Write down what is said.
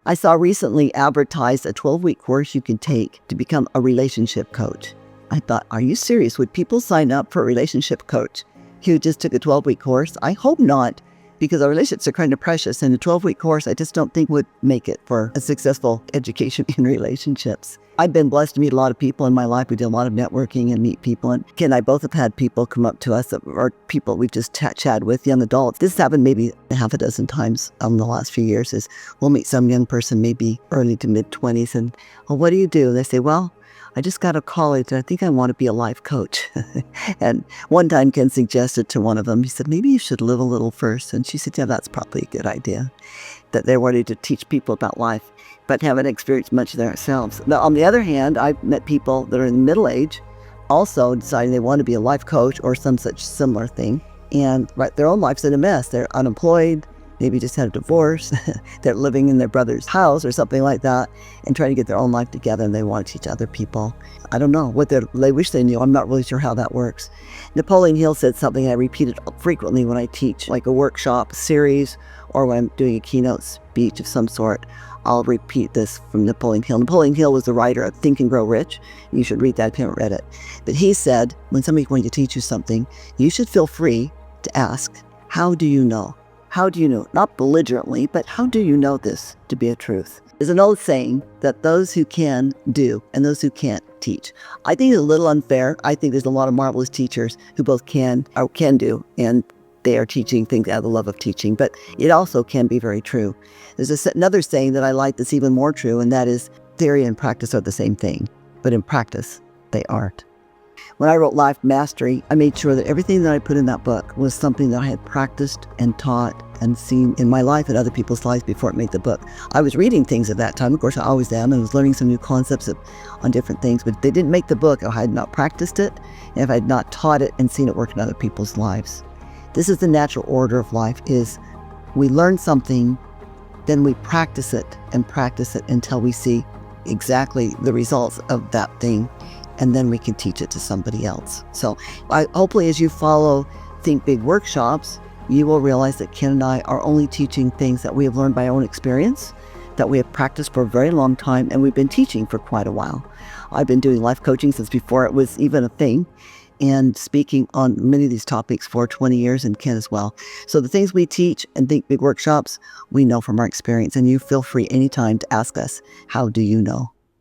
I saw recently advertised a 12-week course you can take to become a relationship coach. I thought, are you serious? Would people sign up for a relationship coach who just took a 12-week course? I hope not, because our relationships are kind of precious, and a 12-week course I just don't think would make it for a successful education in relationships. I've been blessed to meet a lot of people in my life. We do a lot of networking and meet people. And Ken and I both have had people come up to us, or people we've just chatted with, young adults. This happened maybe half a dozen times in the last few years. Is we'll meet some young person, maybe early to mid-20s, and, well, what do you do? They say, well, I just got out of college and I think I want to be a life coach. And one time Ken suggested to one of them, he said, maybe you should live a little first. And she said, yeah, that's probably a good idea. That they're wanting to teach people about life, but haven't experienced much themselves. Now, on the other hand, I've met people that are in middle age, also deciding they want to be a life coach or some such similar thing. And their own life's in a mess. They're unemployed, maybe just had a divorce. They're living in their brother's house or something like that and trying to get their own life together, and they want to teach other people. I don't know what they wish they knew. I'm not really sure how that works. Napoleon Hill said something I repeated frequently when I teach, like a workshop series or when I'm doing a keynote speech of some sort. I'll repeat this from Napoleon Hill. Napoleon Hill was the writer of Think and Grow Rich. You should read that if you haven't read it. But he said, when somebody's going to teach you something, you should feel free to ask, how do you know? How do you know? Not belligerently, but how do you know this to be a truth? There's an old saying that those who can do and those who can't teach. I think it's a little unfair. I think there's a lot of marvelous teachers who both can do, and they are teaching things out of the love of teaching, but it also can be very true. There's another saying that I like that's even more true, and that is theory and practice are the same thing, but in practice, they aren't. When I wrote Life Mastery, I made sure that everything that I put in that book was something that I had practiced and taught and seen in my life and other people's lives before it made the book. I was reading things at that time, of course I always am, and was learning some new concepts on different things, but they didn't make the book if I had not practiced it, and if I had not taught it and seen it work in other people's lives. This is the natural order of life, is we learn something, then we practice it until we see exactly the results of that thing, and then we can teach it to somebody else. So hopefully as you follow Think Big workshops, you will realize that Ken and I are only teaching things that we have learned by our own experience, that we have practiced for a very long time, and we've been teaching for quite a while. I've been doing life coaching since before it was even a thing, and speaking on many of these topics for 20 years, and Ken as well. So the things we teach and Think Big workshops, we know from our experience, and you feel free anytime to ask us, how do you know?